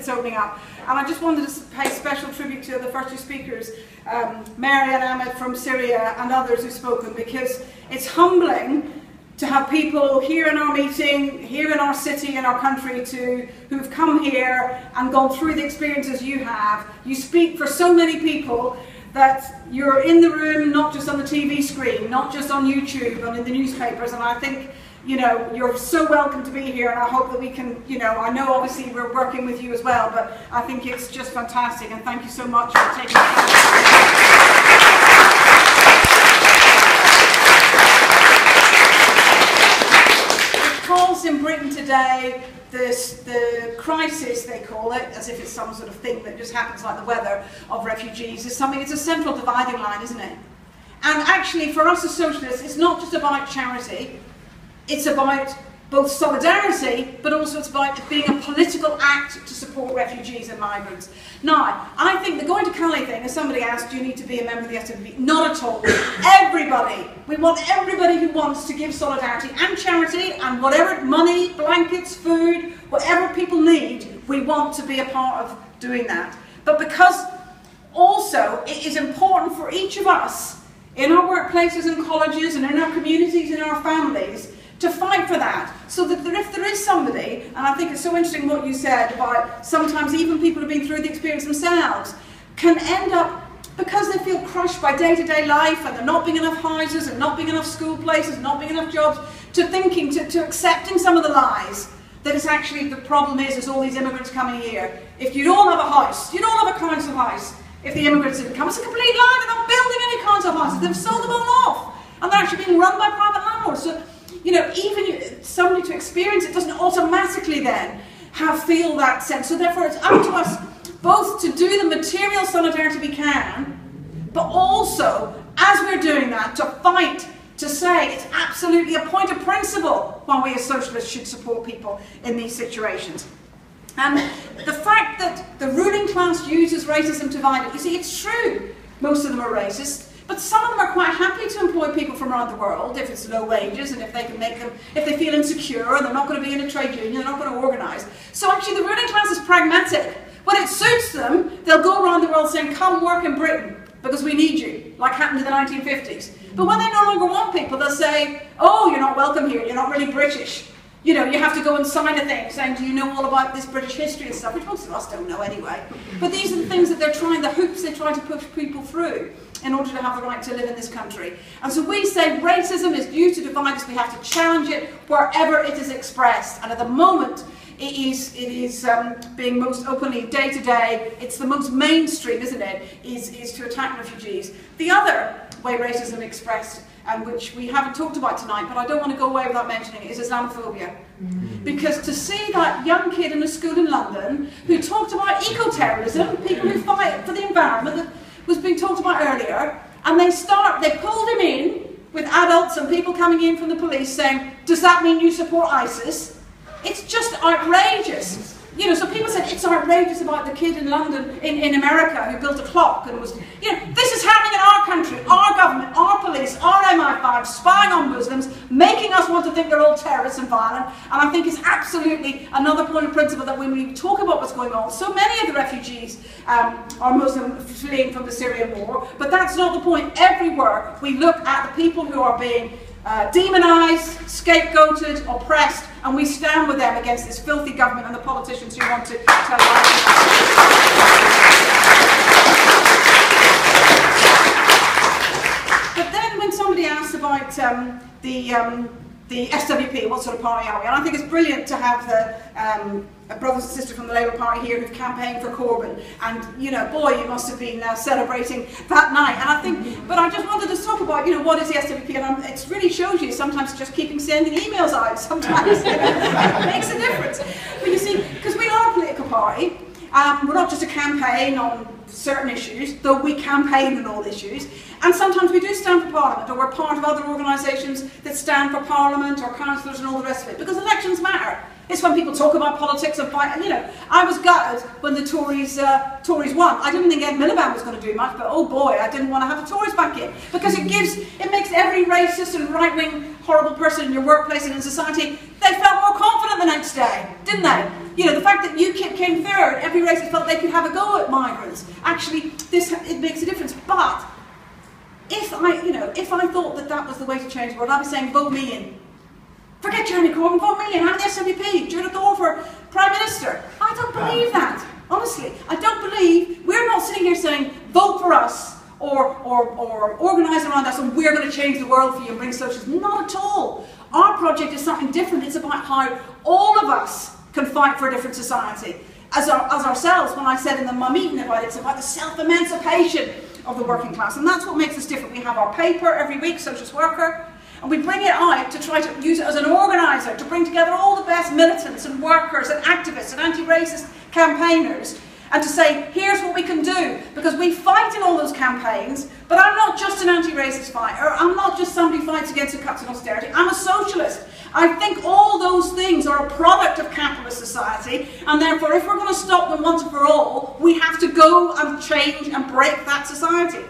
that's opening up. And I just wanted to pay special tribute to the first two speakers, Mary and Ahmed from Syria and others who've spoken, because it's humbling to have people here in our meeting, here in our city, in our country, who've come here and gone through the experiences you have. You speak for so many people that you're in the room, not just on the TV screen, not just on YouTube and in the newspapers, and I think, you know, you're so welcome to be here, and I hope that we can, you know, I know obviously we're working with you as well, but I think it's just fantastic, and thank you so much for taking the time. Calls in Britain today, the crisis, they call it, as if it's some sort of thing that just happens like the weather, of refugees, is something, it's a central dividing line, isn't it? And actually, for us as socialists, it's not just about charity, it's about both solidarity, but also it's about it being a political act to support refugees and migrants. Now, I think the going to Calais thing, as somebody asked, do you need to be a member of the SWP? Not at all. Everybody. We want everybody who wants to give solidarity and charity and whatever, money, blankets, food, whatever people need, we want to be a part of doing that. But because also it is important for each of us in our workplaces and colleges and in our communities and in our families to fight for that, so that if there is somebody, and I think it's so interesting what you said about sometimes even people who've been through the experience themselves can end up, because they feel crushed by day-to-day life and there not being enough houses and not being enough school places, not being enough jobs, to thinking, to accepting some of the lies, that it's actually, the problem is all these immigrants coming here. If you'd all have a house, you'd all have a council house, if the immigrants didn't come. It's a complete lie, they're not building any council houses, they've sold them all off, and they're actually being run by private landlords. So, you know, even somebody to experience it doesn't automatically then feel that sense. So therefore it's up to us both to do the material solidarity we can, but also, as we're doing that, to fight, to say it's absolutely a point of principle why we as socialists should support people in these situations. And the fact that the ruling class uses racism to divide it, you see, it's true, most of them are racist. But some of them are quite happy to employ people from around the world if it's low wages and if they can make them, if they feel insecure and they're not going to be in a trade union, they're not going to organise. So actually the ruling class is pragmatic. When it suits them, they'll go around the world saying, come work in Britain because we need you, like happened in the 1950s. But when they no longer want people, they'll say, oh, you're not welcome here, you're not really British. You know, you have to go and sign a thing saying, do you know all about this British history and stuff, which most of us don't know anyway. But these are the things that they're trying, the hoops they try to push people through in order to have the right to live in this country. And so we say racism is used to divide us, we have to challenge it wherever it is expressed. And at the moment, it is being most openly, day to day, it's the most mainstream, isn't it, is to attack refugees. The other way racism is expressed, and which we haven't talked about tonight, but I don't want to go away without mentioning it, is Islamophobia. Because to see that young kid in a school in London who talked about eco-terrorism, people who fight for the environment that was being talked about earlier, and they pulled him in with adults and people coming in from the police saying, does that mean you support ISIS? It's just outrageous. You know, so people said it's outrageous about the kid in London, in America, who built a clock and was, you know, this is happening in our country, our government, our police, our MI5, spying on Muslims, making us want to think they're all terrorists and violent. And I think it's absolutely another point of principle that when we talk about what's going on, so many of the refugees are Muslim fleeing from the Syrian war, but that's not the point. Everywhere we look at the people who are being demonised, scapegoated, oppressed, and we stand with them against this filthy government and the politicians who want to tell lies. But then when somebody asks about the SWP, what sort of party are we? And I think it's brilliant to have the brothers and sisters from the Labour Party here who've campaigned for Corbyn. And, you know, boy, you must have been celebrating that night. And I think, but I just wanted to talk about, you know, what is the SWP? And it really shows you sometimes just sending emails out sometimes makes a difference. But you see, because we are a political party, we're not just a campaign on certain issues, though we campaign on all issues, and sometimes we do stand for Parliament, or we're part of other organisations that stand for Parliament or councillors and all the rest of it, because elections matter. It's when people talk about politics and fight, and you know, I was gutted when the Tories won. I didn't think Ed Miliband was going to do much, but oh boy, I didn't want to have the Tories back in, because it makes every racist and right-wing horrible person in your workplace and in society, they felt more confident the next day, didn't they? You know, the fact that UKIP came third, every racist felt they could have a go at migrants. Actually, it makes a difference. But if I thought that that was the way to change the world, I'd be saying, vote me in. Forget Jeremy Corbyn, vote me in. I'm the SWP, Judith Orr for Prime Minister. I don't believe that. Honestly, I don't believe, we're not sitting here saying, vote for us, or organise around us, and we're going to change the world for you and bring socialism. Not at all. Our project is something different. It's about how all of us can fight for a different society. As ourselves, when I said in my meeting about it, it's about the self-emancipation of the working class. And that's what makes us different. We have our paper every week, Socialist Worker, and we bring it out to try to use it as an organiser, to bring together all the best militants and workers and activists and anti-racist campaigners, and to say, here's what we can do, because we fight in all those campaigns, but I'm not just an anti-racist fighter, I'm not just somebody who fights against the cuts and austerity, I'm a socialist. I think all those things are a product of capitalist society, and therefore if we're going to stop them once and for all, we have to go and change and break that society.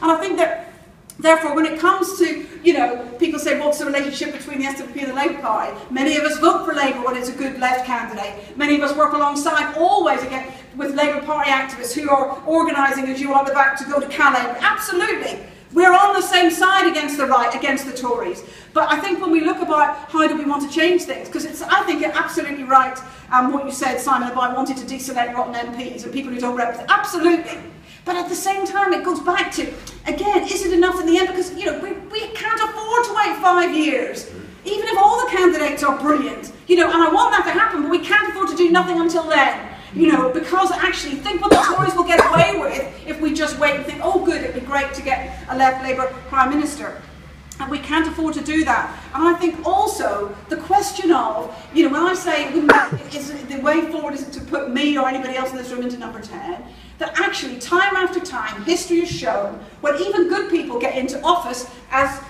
And I think that, therefore, when it comes to, you know, people say, what's the relationship between the SWP and the Labour Party? Many of us vote for Labour when it's a good left candidate. Many of us work alongside, always, again, with Labour Party activists who are organising, as you are at the back, to go to Calais. Absolutely. We're on the same side against the right, against the Tories. But I think when we look about how do we want to change things, because I think you're absolutely right, what you said, Simon, about wanting to deselect rotten MPs and people who don't represent. Absolutely. But at the same time, it goes back to, again, is it enough in the end? Because, you know, we can't afford to wait 5 years. Even if all the candidates are brilliant, you know, and I want that to happen, but we can't afford to do nothing until then. You know, because actually, think what the Tories will get away with if we just wait and think, oh good, it'd be great to get a left Labour Prime Minister. And we can't afford to do that. And I think also the question of, you know, when I say the way forward is to put me or anybody else in this room into number 10, that actually time after time history has shown when even good people get into office, as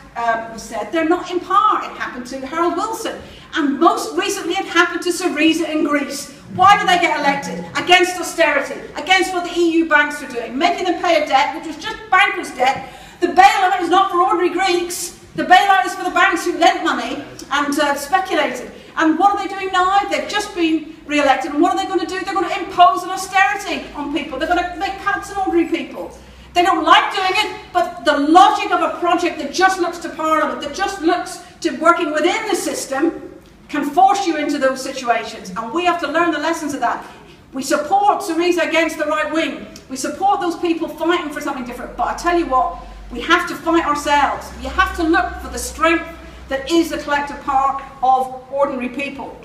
was said, they're not in power. It happened to Harold Wilson. And most recently it happened to Syriza in Greece. Why did they get elected? Against austerity, against what the EU banks are doing, making them pay a debt which was just bankers' debt. The bailout is not for ordinary Greeks. The bailout is for the banks who lent money and speculated. And what are they doing now? They've just been re-elected, and what are they going to do? They're going to impose an austerity on people. They're going to make cuts on ordinary people. They don't like doing it, but the logic of a project that just looks to Parliament, that just looks to working within the system, can force you into those situations. And we have to learn the lessons of that. We support Syriza against the right wing. We support those people fighting for something different. But I tell you what, we have to fight ourselves. You have to look for the strength that is the collective power of ordinary people.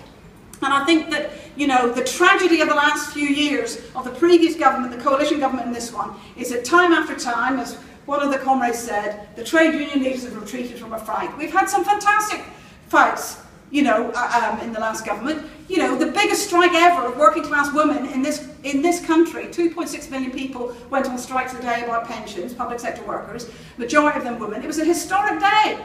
And I think that, you know, the tragedy of the last few years of the previous government, the coalition government and this one, is that time after time, as one of the comrades said, the trade union leaders have retreated from a fight. We've had some fantastic fights, you know, in the last government. You know, the biggest strike ever of working class women in this country, 2.6 million people went on strikes a day about pensions, public sector workers, majority of them women. It was a historic day.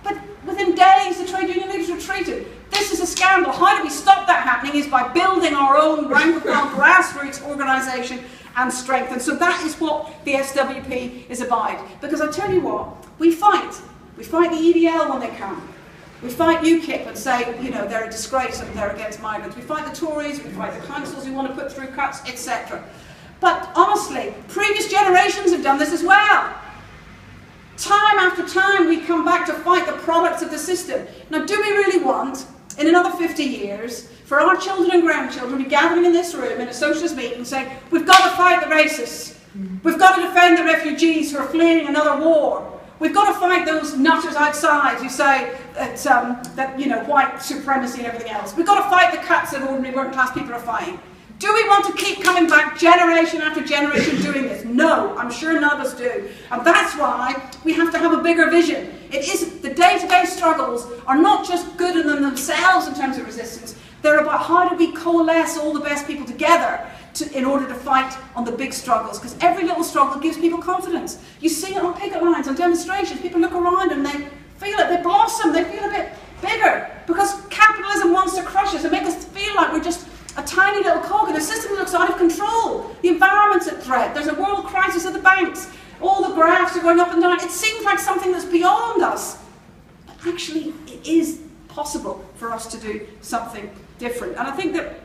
But within days, the trade union leaders retreated. This is a scandal. How do we stop that happening is by building our own rank-of-the-mill grassroots organisation and strength. And so that is what the SWP is about. Because I tell you what, we fight. We fight the EDL when they come. We fight UKIP and say, you know, they're a disgrace and they're against migrants. We fight the Tories, we fight the councils who want to put through cuts, etc. But honestly, previous generations have done this as well. Time after time we come back to fight the products of the system. Now, do we really want, in another 50 years, for our children and grandchildren to be gathering in this room in a socialist meeting and saying, we've got to fight the racists, we've got to defend the refugees who are fleeing another war, we've got to fight those nutters outside who say that you know, white supremacy and everything else, we've got to fight the cuts that ordinary working class people are fighting. Do we want to keep coming back generation after generation doing this? No, I'm sure none of us do. And that's why we have to have a bigger vision. It is, the day-to-day struggles are not just good in themselves in terms of resistance. They're about how do we coalesce all the best people together in order to fight on the big struggles. Because every little struggle gives people confidence. You see it on picket lines, on demonstrations. People look around and they feel it, they blossom, they feel a bit bigger. Because capitalism wants to crush us and make us feel like we're just a tiny little cog in a system that looks out of control. The environment's at threat. There's a world crisis at the banks. All the graphs are going up and down. It seems like something that's beyond us. But actually, it is possible for us to do something different. And I think that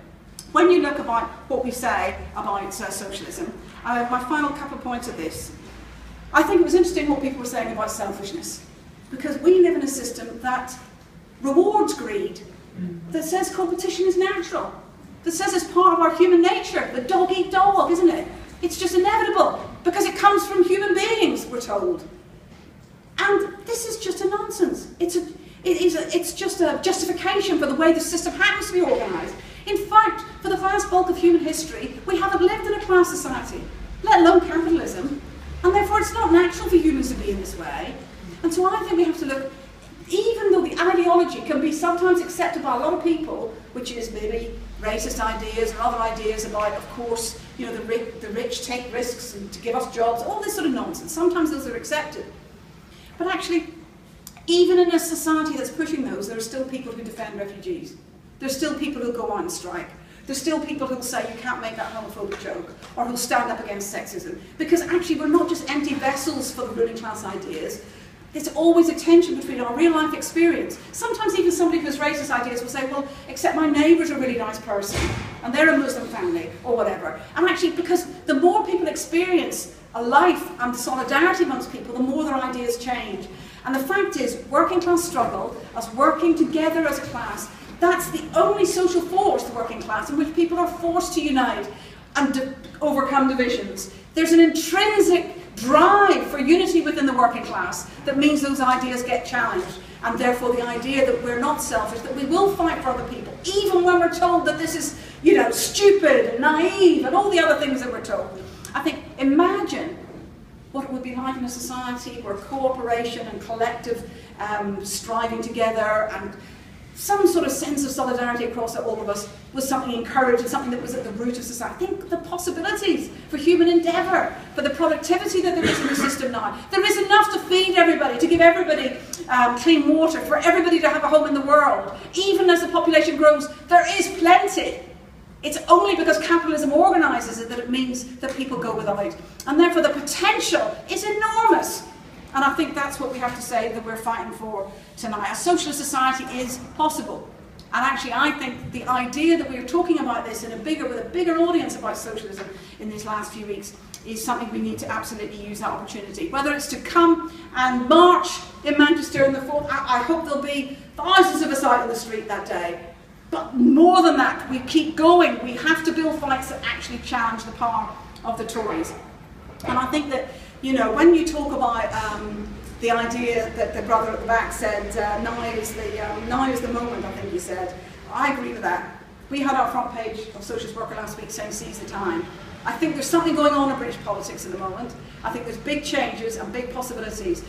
when you look about what we say about socialism, my final couple of points are this. I think it was interesting what people were saying about selfishness, because we live in a system that rewards greed, that says competition is natural, that says it's part of our human nature, the dog eat dog, isn't it? It's just inevitable, because it comes from human beings, we're told. And this is just a nonsense. It's just a justification for the way the system happens to be organised. In fact, for the vast bulk of human history, we haven't lived in a class society, let alone capitalism, and therefore it's not natural for humans to be in this way. And so I think we have to look, even though the ideology can be sometimes accepted by a lot of people, which is maybe racist ideas or other ideas about, of course, you know, the rich take risks and to give us jobs, all this sort of nonsense. Sometimes those are accepted. But actually, even in a society that's pushing those, there are still people who defend refugees. There's still people who go on and strike. There's still people who'll say you can't make that homophobic joke, or who'll stand up against sexism. Because actually we're not just empty vessels for the ruling class ideas. There's always a tension between our real life experience. Sometimes even somebody who has racist ideas will say, well, except my neighbour's a really nice person, and they're a Muslim family, or whatever. And actually, because the more people experience a life and solidarity amongst people, the more their ideas change. And the fact is, working class struggle, us working together as a class, that's the only social force, the working class, in which people are forced to unite and overcome divisions. There's an intrinsic drive for unity within the working class that means those ideas get challenged, and therefore the idea that we're not selfish, that we will fight for other people, even when we're told that this is, you know, stupid and naive and all the other things that we're told. I think, imagine what it would be like in a society where cooperation and collective striving together and some sort of sense of solidarity across all of us was something encouraged and something that was at the root of society. Think of the possibilities for human endeavour, for the productivity that there is in the system now. There is enough to feed everybody, to give everybody clean water, for everybody to have a home in the world. Even as the population grows, there is plenty. It's only because capitalism organises it that it means that people go without. And therefore the potential is enormous. And I think that's what we have to say that we're fighting for tonight. A socialist society is possible. And actually I think the idea that we're talking about this in with a bigger audience about socialism in these last few weeks is something we need to absolutely use that opportunity. Whether it's to come and march in Manchester in the 4th, I hope there'll be thousands of us out in the street that day. But more than that, we keep going. We have to build fights that actually challenge the power of the Tories. And I think that, you know, when you talk about the idea that the brother at the back said, now is the moment, I think he said, I agree with that. We had our front page of Socialist Worker last week saying seize the time. I think there's something going on in British politics at the moment. I think there's big changes and big possibilities.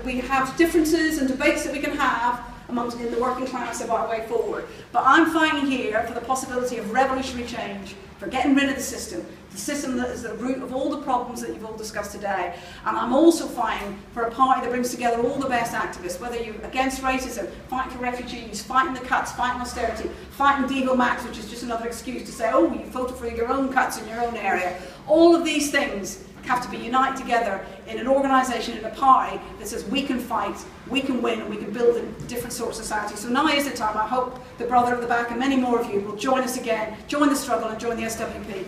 We have differences and debates that we can have amongst in the working class about a way forward. But I'm fighting here for the possibility of revolutionary change, for getting rid of the system that is the root of all the problems that you've all discussed today. And I'm also fighting for a party that brings together all the best activists, whether you're against racism, fighting for refugees, fighting the cuts, fighting austerity, fighting Deagle Max, which is just another excuse to say, oh, you voted for your own cuts in your own area. All of these things have to be united together in an organisation, in a party that says we can fight, we can win, and we can build a different sort of society. So now is the time. I hope the brother at the back and many more of you will join us again, join the struggle and join the SWP.